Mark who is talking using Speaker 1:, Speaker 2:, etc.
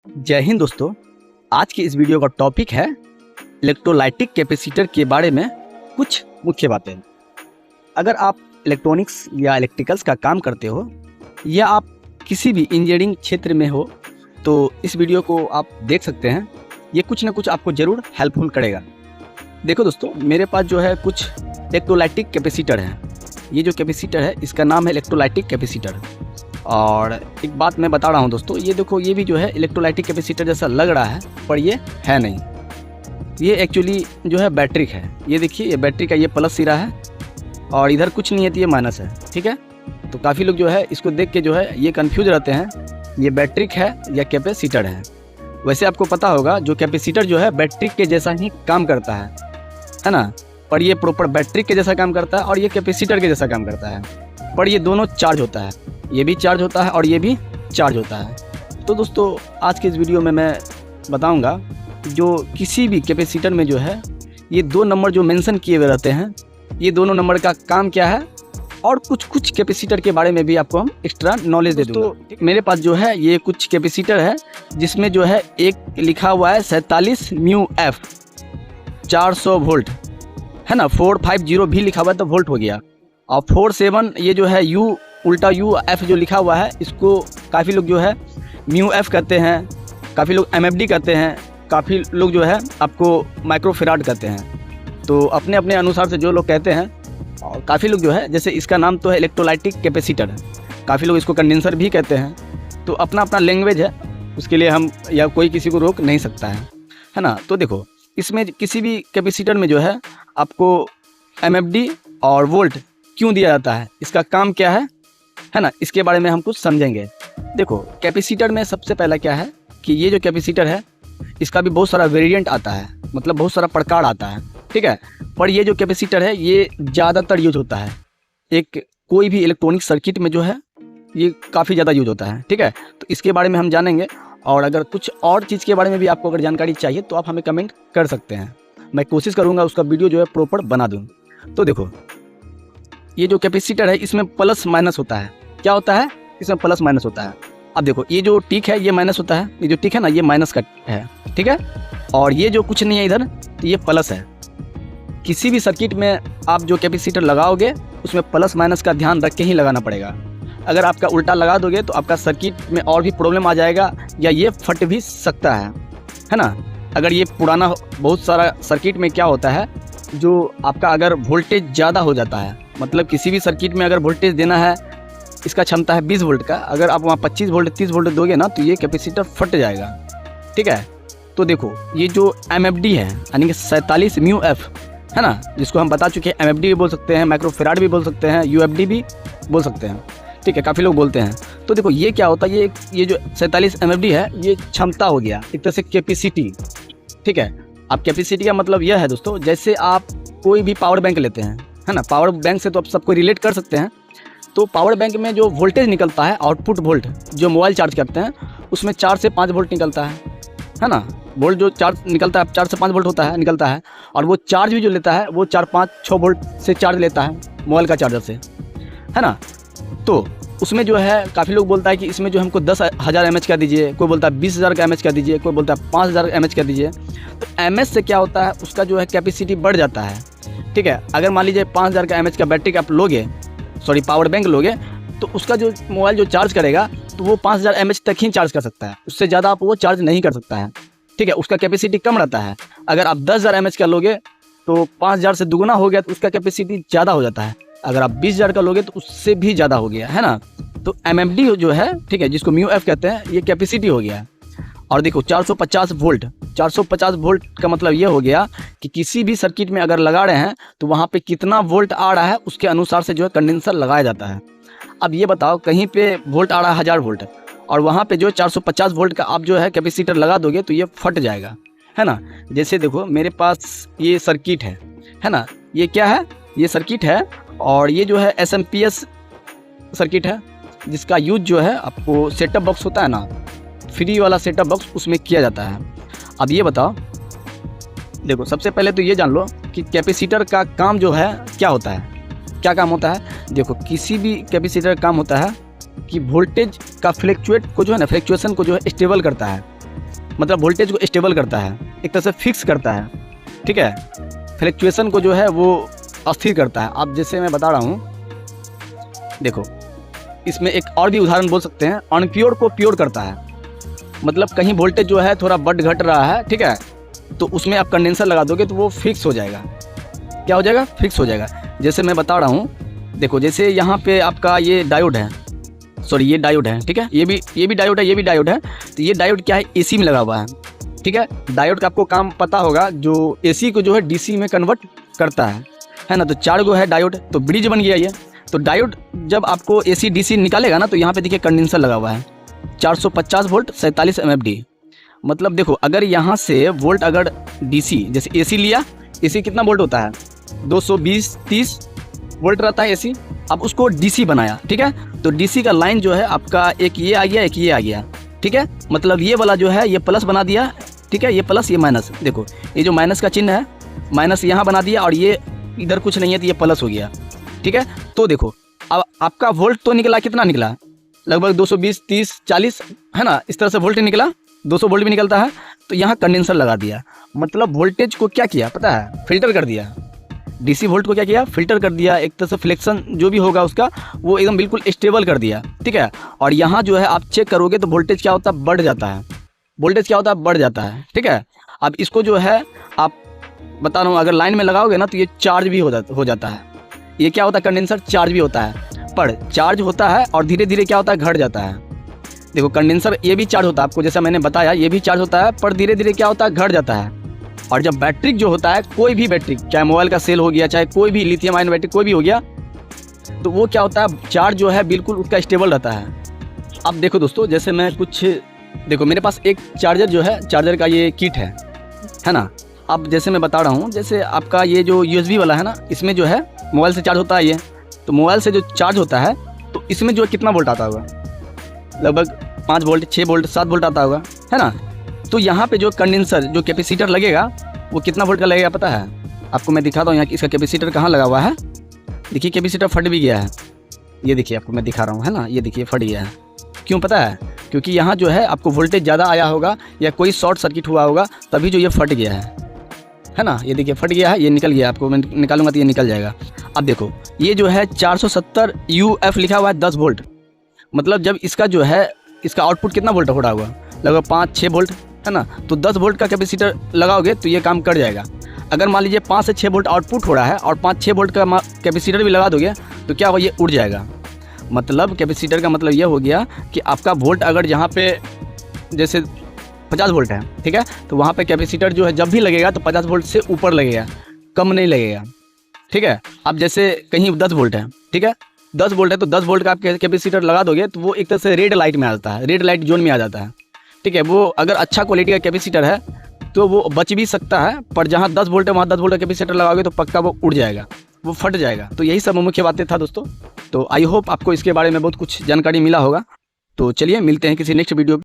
Speaker 1: जय हिंद दोस्तों। आज की इस वीडियो का टॉपिक है इलेक्ट्रोलाइटिक कैपेसिटर के बारे में कुछ मुख्य बातें। अगर आप इलेक्ट्रॉनिक्स या इलेक्ट्रिकल्स का काम करते हो या आप किसी भी इंजीनियरिंग क्षेत्र में हो तो इस वीडियो को आप देख सकते हैं। ये कुछ ना कुछ आपको ज़रूर हेल्पफुल करेगा। देखो दोस्तों, मेरे पास जो है कुछ इलेक्ट्रोलाइटिक कैपेसिटर है। ये जो कैपेसिटर है इसका नाम है इलेक्ट्रोलाइटिक कैपेसिटर। और एक बात मैं बता रहा हूँ दोस्तों, ये देखो, ये भी जो है इलेक्ट्रोलाइटिक कैपेसिटर जैसा लग रहा है पर ये है नहीं। ये एक्चुअली जो है बैटरी है। ये देखिए, ये बैटरी का ये प्लस सिरा है और इधर कुछ नहीं है तो ये माइनस है। ठीक है, तो काफ़ी लोग जो है इसको देख के जो है ये कंफ्यूज रहते हैं, ये बैटरी है या कैपेसिटर है। वैसे आपको पता होगा जो कैपेसिटर जो है बैटरी के जैसा ही काम करता है ना, पर ये प्रॉपर बैटरी के जैसा काम करता है और ये कैपेसिटर के जैसा काम करता है, पर ये दोनों चार्ज होता है। ये भी चार्ज होता है और ये भी चार्ज होता है। तो दोस्तों, आज के इस वीडियो में मैं बताऊंगा जो किसी भी कैपेसिटर में जो है ये दो नंबर जो मेंशन किए हुए रहते हैं, ये दोनों नंबर का काम क्या है और कुछ कैपेसिटर के बारे में भी आपको हम एक्स्ट्रा नॉलेज दे दूँगा। तो मेरे पास जो है ये कुछ कैपेसिटर है जिसमें जो है एक लिखा हुआ है 47 म्यू एफ 400 वोल्ट है ना, 450 भी लिखा हुआ है तो वोल्ट हो गया। और 47 ये जो है यू उल्टा यू एफ जो लिखा हुआ है इसको काफ़ी लोग जो है म्यू एफ कहते हैं, काफ़ी लोग एमएफडी कहते हैं, काफ़ी लोग जो है आपको माइक्रोफेराड कहते हैं। तो अपने अपने अनुसार से जो लोग कहते हैं, और काफ़ी लोग जो है जैसे इसका नाम तो है इलेक्ट्रोलाइटिक कैपेसिटर, काफ़ी लोग इसको कंडेंसर भी कहते हैं। तो अपना अपना लैंग्वेज है, उसके लिए हम या कोई किसी को रोक नहीं सकता है ना। तो देखो, इसमें किसी भी कैपेसिटर में जो है आपको एमएफडी और वोल्ट क्यों दिया जाता है, इसका काम क्या है ना, इसके बारे में हम कुछ समझेंगे। देखो, कैपेसिटर में सबसे पहला क्या है कि ये जो कैपेसिटर है इसका भी बहुत सारा वेरिएंट आता है, मतलब बहुत सारा प्रकार आता है। ठीक है, पर ये जो कैपेसिटर है ये ज़्यादातर यूज होता है एक कोई भी इलेक्ट्रॉनिक सर्किट में जो है ये काफ़ी ज़्यादा यूज होता है। ठीक है, तो इसके बारे में हम जानेंगे। और अगर कुछ और चीज़ के बारे में भी आपको अगर जानकारी चाहिए तो आप हमें कमेंट कर सकते हैं, मैं कोशिश करूँगा उसका वीडियो जो है प्रॉपर बना दूँ। तो देखो, ये जो कैपेसिटर है इसमें प्लस माइनस होता है। क्या होता है? इसमें प्लस माइनस होता है। अब देखो, ये जो टिक है ये माइनस होता है, ये जो टिक है ना ये माइनस का है। ठीक है, और ये जो कुछ नहीं है इधर तो ये प्लस है। किसी भी सर्किट में आप जो कैपेसिटर लगाओगे उसमें प्लस माइनस का ध्यान रख के ही लगाना पड़ेगा। अगर आपका उल्टा लगा दोगे तो आपका सर्किट में और भी प्रॉब्लम आ जाएगा या ये फट भी सकता है ना। अगर ये पुराना बहुत सारा सर्किट में क्या होता है, जो आपका अगर वोल्टेज ज़्यादा हो जाता है, मतलब किसी भी सर्किट में अगर वोल्टेज देना है, इसका क्षमता है 20 वोल्ट का, अगर आप वहाँ 25 वोल्ट 30 वोल्ट दोगे ना तो ये कैपेसिटर फट जाएगा। ठीक है, तो देखो, ये जो एमएफडी है यानी कि 47 म्यू एफ है ना, जिसको हम बता चुके हैं, एमएफडी भी बोल सकते हैं, माइक्रोफेराड भी बोल सकते हैं, यूएफडी भी बोल सकते हैं। ठीक है, काफ़ी लोग बोलते हैं। तो देखो, ये क्या होता है, ये जो 47 एमएफडी है ये क्षमता हो गया, एक तरह से कैपेसिटी। ठीक है, अब कैपेसिटी का मतलब यह है दोस्तों, जैसे आप कोई भी पावर बैंक लेते हैं है ना, पावर बैंक से तो आप सबको रिलेट कर सकते हैं। तो पावर बैंक में जो वोल्टेज निकलता है, आउटपुट वोल्ट जो मोबाइल चार्ज करते हैं, उसमें 4 से 5 वोल्ट निकलता है ना। वोल्ट जो चार्ज निकलता है 4 से 5 वोल्ट निकलता है। और वो चार्ज भी जो लेता है वो 4 5 6 वोल्ट से चार्ज लेता है मोबाइल का चार्जर से, है ना। तो उसमें जो है काफ़ी लोग बोलता है कि इसमें जो हमको 10,000 mAh का दीजिए, कोई बोलता है 20,000 का mAh का दीजिए, कोई बोलता है 5,000 mAh का दीजिए। तो mAh से क्या होता है, उसका जो है कैपेसिटी बढ़ जाता है। ठीक है, अगर मान लीजिए 5,000 का mAh का बैटरी का आप लोगे, सॉरी पावर बैंक लोगे, तो उसका जो मोबाइल जो चार्ज करेगा तो वो 5,000 mAh तक ही चार्ज कर सकता है, उससे ज़्यादा आप वो चार्ज नहीं कर सकता है। ठीक है, उसका कैपेसिटी कम रहता है। अगर आप 10,000 mAh का लोगे तो 5,000 से दुगुना हो गया तो उसका कैपेसिटी ज़्यादा हो जाता है। अगर आप 20,000 का लोगे तो उससे भी ज़्यादा हो गया, है ना। तो एमएफडी जो है, ठीक है, जिसको म्यू एफ कहते हैं, ये कैपेसिटी हो गया। और देखो, 450 वोल्ट, 450 वोल्ट का मतलब ये हो गया कि किसी भी सर्किट में अगर लगा रहे हैं तो वहाँ पे कितना वोल्ट आ रहा है उसके अनुसार से जो है कंडेंसर लगाया जाता है। अब ये बताओ, कहीं पे वोल्ट आ रहा है 1000 वोल्ट और वहाँ पे जो 450 वोल्ट का आप जो है कैपेसिटर लगा दोगे तो ये फट जाएगा, है ना। जैसे देखो, मेरे पास ये सर्किट है ना, ये क्या है, ये सर्किट है और ये जो है एसएमपीएस सर्किट है, जिसका यूज जो है आपको सेटअप बॉक्स होता है ना, फ्री वाला सेटअप बॉक्स, उसमें किया जाता है। अब ये बताओ, देखो, सबसे पहले तो ये जान लो कि कैपेसिटर का काम जो है क्या होता है, क्या काम होता है। देखो, किसी भी कैपेसिटर का काम होता है कि वोल्टेज का फ्लैक्चुएट को जो है ना, फ्लैक्चुएशन को जो है स्टेबल करता है। मतलब वोल्टेज को स्टेबल करता है, एक तरह से फिक्स करता है, ठीक है। फ्लक्चुएशन को जो है वो अस्थिर करता है। अब जैसे मैं बता रहा हूँ, देखो इसमें एक और भी उदाहरण बोल सकते हैं, अनप्योर को प्योर करता है। मतलब कहीं वोल्टेज जो है थोड़ा बढ़ घट रहा है, ठीक है, तो उसमें आप कंडेंसर लगा दोगे तो वो फिक्स हो जाएगा। क्या हो जाएगा? फिक्स हो जाएगा। जैसे मैं बता रहा हूँ, देखो जैसे यहाँ पे आपका ये डायोड है, सॉरी ये डायोड है, ठीक है, ये भी डायोड है, ये भी डायोड है। तो ये डायोड क्या है, एसी में लगा हुआ है, ठीक है। डायोड का आपको काम पता होगा, जो एसी को जो है डीसी में कन्वर्ट करता है ना। तो 4 गो है डायोड, तो ब्रिज बन गया ये। तो डायोड जब आपको एसी डीसी निकालेगा ना, तो यहाँ पे देखिए कंडेंसर लगा हुआ है, 450 वोल्ट 47 MFD। मतलब देखो अगर यहाँ से वोल्ट अगर डीसी जैसे एसी लिया, एसी कितना वोल्ट होता है, 220-30 वोल्ट रहता है एसी। अब उसको डीसी बनाया, ठीक है, तो डीसी का लाइन जो है आपका एक ये आ गया, एक ये आ गया, ठीक है। मतलब ये वाला जो है ये प्लस बना दिया, ठीक है, ये प्लस ये माइनस। देखो ये जो माइनस का चिन्ह है, माइनस यहाँ बना दिया, और ये इधर कुछ नहीं है तो ये प्लस हो गया, ठीक है। तो देखो अब आपका वोल्ट तो निकला, कितना निकला, लगभग 220, 30, 40 है ना, इस तरह से वोल्ट निकला, 200 वोल्ट भी निकलता है। तो यहाँ कंडेंसर लगा दिया, मतलब वोल्टेज को क्या किया पता है, फिल्टर कर दिया। डीसी वोल्ट को क्या किया, फिल्टर कर दिया, एक तरह से फ्लेक्शन जो भी होगा उसका वो एकदम बिल्कुल स्टेबल कर दिया, ठीक है। और यहाँ जो है आप चेक करोगे तो वोल्टेज क्या होता है, बढ़ जाता है। वोल्टेज क्या होता है, बढ़ जाता है, ठीक है। अब इसको जो है आप बता रहा हूँ, अगर लाइन में लगाओगे ना तो ये चार्ज भी हो जाता है। ये क्या होता है, कंडेंसर चार्ज भी होता है, पर चार्ज होता है और धीरे धीरे क्या होता है, घट जाता है। देखो कंडेंसर ये भी चार्ज होता है, आपको जैसा मैंने बताया ये भी चार्ज होता है, पर धीरे धीरे क्या होता है, घट जाता है। और जब बैटरी जो होता है, कोई भी बैटरी, चाहे मोबाइल का सेल हो गया, चाहे कोई भी लिथियम आयन बैटरी कोई भी हो गया, तो वो क्या होता है, चार्ज जो है बिल्कुल उसका स्टेबल रहता है। अब देखो दोस्तों, जैसे मैं कुछ, देखो मेरे पास एक चार्जर जो है, चार्जर का ये किट है ना। अब जैसे मैं बता रहा हूँ, जैसे आपका ये जो USB वाला है ना, इसमें जो है मोबाइल से चार्ज होता है ये, तो मोबाइल से जो चार्ज होता है तो इसमें जो कितना वोल्ट आता होगा, लगभग 5 वोल्ट, 6 वोल्ट, 7 वोल्ट आता होगा, है ना। तो यहाँ पे जो कंडेंसर जो कैपेसिटर लगेगा वो कितना वोल्ट का लगेगा पता है आपको, मैं दिखाता हूँ यहाँ इसका कैपेसिटर कहाँ लगा हुआ है। देखिए कैपेसिटर फट भी गया है, ये देखिए आपको मैं दिखा रहा हूँ, है ना, ये देखिए फट गया है। क्यों पता है, क्योंकि यहाँ जो है आपको वोल्टेज ज़्यादा आया होगा या कोई शॉर्ट सर्किट हुआ होगा, तभी जो ये फट गया है ना। ये देखिए फट गया है, ये निकल गया, आपको मैं निकालूंगा तो ये निकल जाएगा। अब देखो ये जो है 470 UF लिखा हुआ है 10 वोल्ट, मतलब जब इसका जो है इसका आउटपुट कितना वोल्ट हो रहा होगा, लगभग 5-6 वोल्ट, है ना। तो 10 वोल्ट का कैपेसिटर लगाओगे तो ये काम कर जाएगा। अगर मान लीजिए 5 से 6 वोल्ट आउटपुट हो रहा है और 5-6 वोल्ट का कैपेसिटर भी लगा दोगे तो क्या होगा, ये उड़ जाएगा। मतलब कैपेसिटर का मतलब ये हो गया कि आपका वोल्ट अगर जहाँ पे जैसे 50 वोल्ट है, ठीक है, तो वहाँ पे कैपेसिटर जो है जब भी लगेगा तो 50 वोल्ट से ऊपर लगेगा, कम नहीं लगेगा, ठीक है। अब जैसे कहीं 10 वोल्ट है, ठीक है, 10 वोल्ट है तो 10 वोल्ट का आप कैपेसिटर लगा दोगे तो वो एक तरह से रेड लाइट में आ जाता है, रेड लाइट जोन में आ जाता है, ठीक है। वो अगर अच्छा क्वालिटी का कैपेसिटर है तो वो बच भी सकता है, पर जहाँ 10 वोल्ट है वहाँ 10 वोल्ट का कैपेसिटर लगाओगे तो पक्का वो उड़ जाएगा, वो फट जाएगा। तो यही सब मुख्य बातें था दोस्तों। तो आई होप आपको इसके बारे में बहुत कुछ जानकारी मिला होगा। तो चलिए मिलते हैं किसी नेक्स्ट वीडियो।